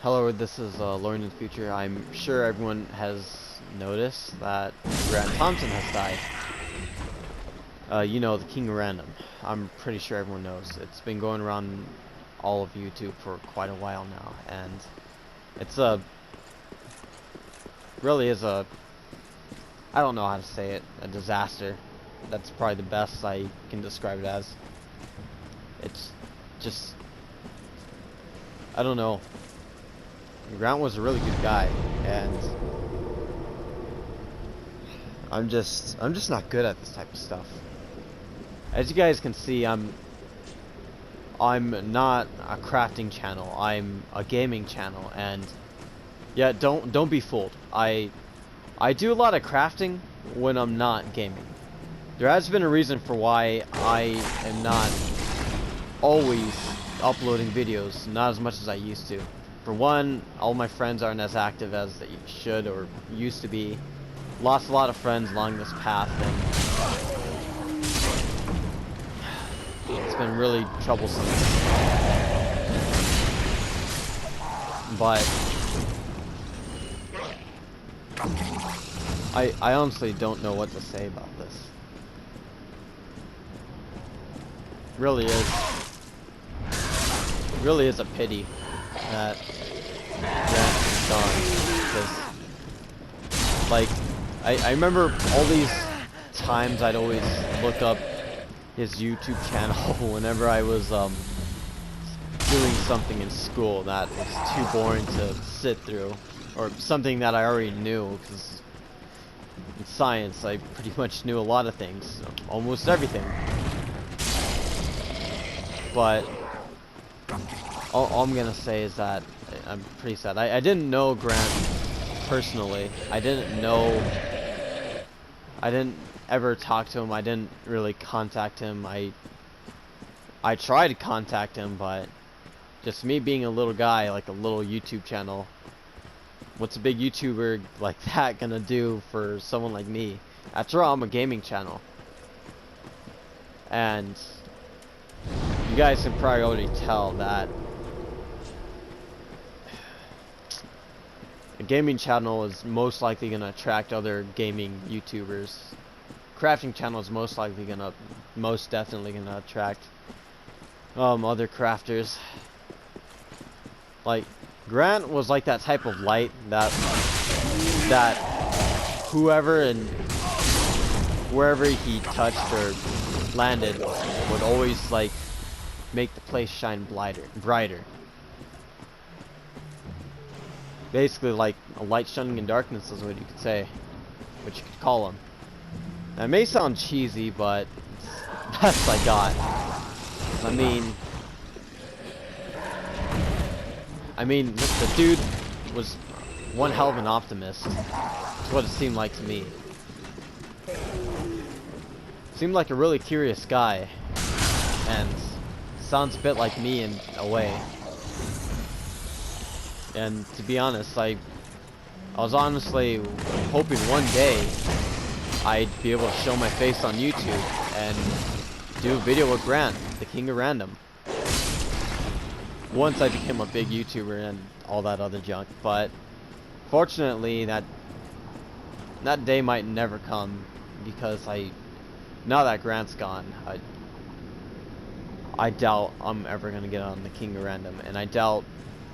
Hello, this is Lauren in the future. I'm sure everyone has noticed that Grant Thompson has died. You know, the king of random. I'm pretty sure everyone knows. It's been going around all of YouTube for quite a while now, and it's really is I don't know how to say it, a disaster. That's probably the best I can describe it as. It's just, I don't know. Grant was a really good guy, and I'm just not good at this type of stuff. As you guys can see, I'm not a crafting channel. I'm a gaming channel, and yeah, don't be fooled. I do a lot of crafting when I'm not gaming. There has been a reason for why I am not always uploading videos, not as much as I used to. For one, all my friends aren't as active as they should or used to be. Lost a lot of friends along this path, and it's been really troublesome. But I honestly don't know what to say about this. Really is a pity that Grant is gone, because like I remember all these times I'd always look up his YouTube channel whenever I was doing something in school that was too boring to sit through, or something that I already knew, because in science I pretty much knew a lot of things, almost everything. But all I'm gonna say is that I'm pretty sad. I didn't know Grant personally. I didn't ever talk to him. I didn't really contact him. I tried to contact him, but just me being a little guy, like a little YouTube channel, what's a big YouTuber like that gonna do for someone like me? After all, I'm a gaming channel. And you guys can probably already tell that a gaming channel is most likely going to attract other gaming YouTubers. Crafting channel is most definitely going to attract other crafters. Like, Grant was like that type of light that whoever and wherever he touched or landed would always like make the place shine brighter. Basically like a light shining in darkness is what you could say, what you could call him. That may sound cheesy, but that's what I got. I mean, the dude was one hell of an optimist. That's what it seemed like to me. Seemed like a really curious guy, and sounds a bit like me in a way. And to be honest, I was honestly hoping one day I'd be able to show my face on YouTube and do a video with Grant, the king of random, once I became a big YouTuber and all that other junk. But fortunately, that day might never come, because now that Grant's gone, I doubt I'm ever gonna get on the king of random, and I doubt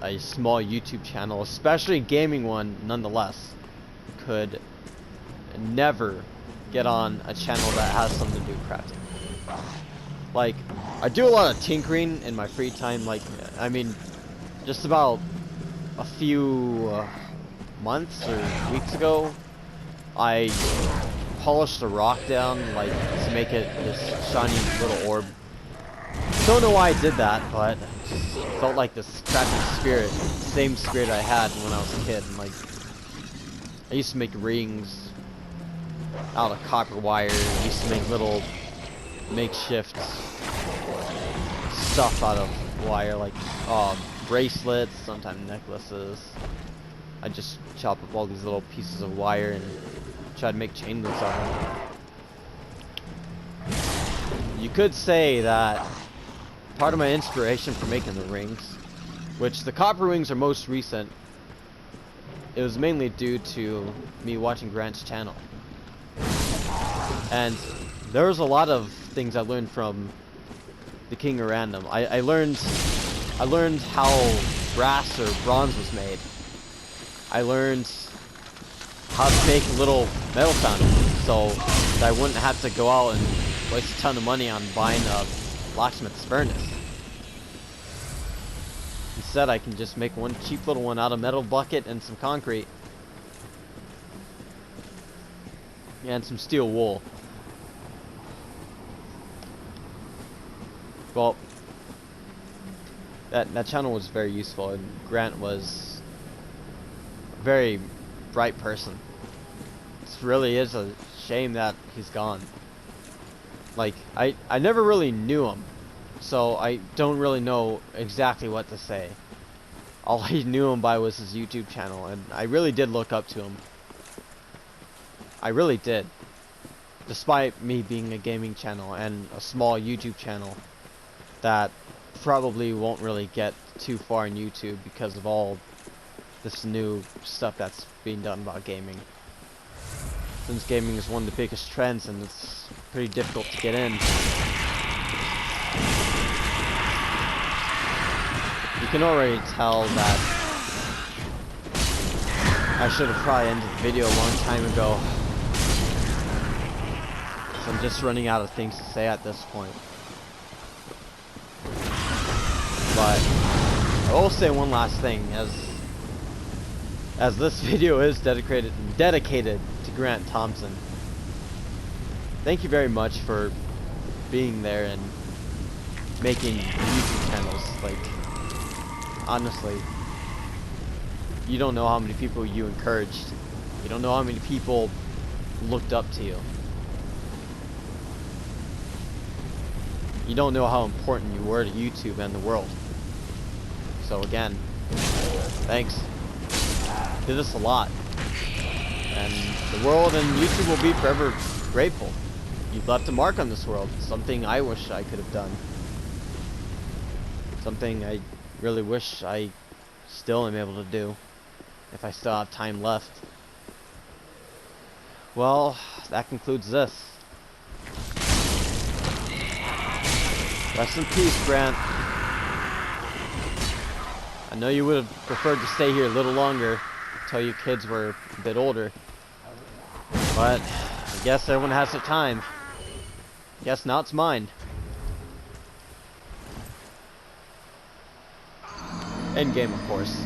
a small YouTube channel, especially a gaming one nonetheless, could never get on a channel that has something to do with crafting. Like, I do a lot of tinkering in my free time. Like, I mean, just about a few months or weeks ago, I polished a rock down, like, to make it this shiny little orb. Don't know why I did that, but it felt like this crafting spirit, same spirit I had when I was a kid. And like, I used to make rings out of copper wire. I used to make little makeshift stuff out of wire, like bracelets, sometimes necklaces. I just chop up all these little pieces of wire and try to make chain links out of them. You could say that part of my inspiration for making the rings which the copper wings are most recent. It was mainly due to me watching Grant's channel. And there was a lot of things I learned from the King of Random. I learned how brass or bronze was made. I learned how to make little metal foundries so that I wouldn't have to go out and waste a ton of money on buying a blacksmith's furnace. Instead, I can just make one cheap little one out of metal bucket and some concrete. And some steel wool. Well, that channel was very useful, and Grant was a very bright person. It really is a shame that he's gone. Like, I never really knew him, so I don't really know exactly what to say. All I knew him by was his YouTube channel, and I really did look up to him. I really did. Despite me being a gaming channel and a small YouTube channel that probably won't really get too far in YouTube because of all this new stuff that's being done about gaming. Since gaming is one of the biggest trends and it's pretty difficult to get in. You can already tell that I should have probably ended the video a long time ago. So I'm just running out of things to say at this point. But I will say one last thing, as this video is dedicated to Grant Thompson. Thank you very much for being there and making YouTube channels. Like, honestly, you don't know how many people you encouraged. You don't know how many people looked up to you. You don't know how important you were to YouTube and the world. So again, thanks. You did us a lot. And the world and YouTube will be forever grateful. You've left a mark on this world. Something I wish I could have done. Something I really wish I still am able to do. If I still have time left. Well, that concludes this. Rest in peace, Grant. I know you would have preferred to stay here a little longer until your kids were a bit older. But I guess everyone has their time. Guess now it's mine. Endgame, of course.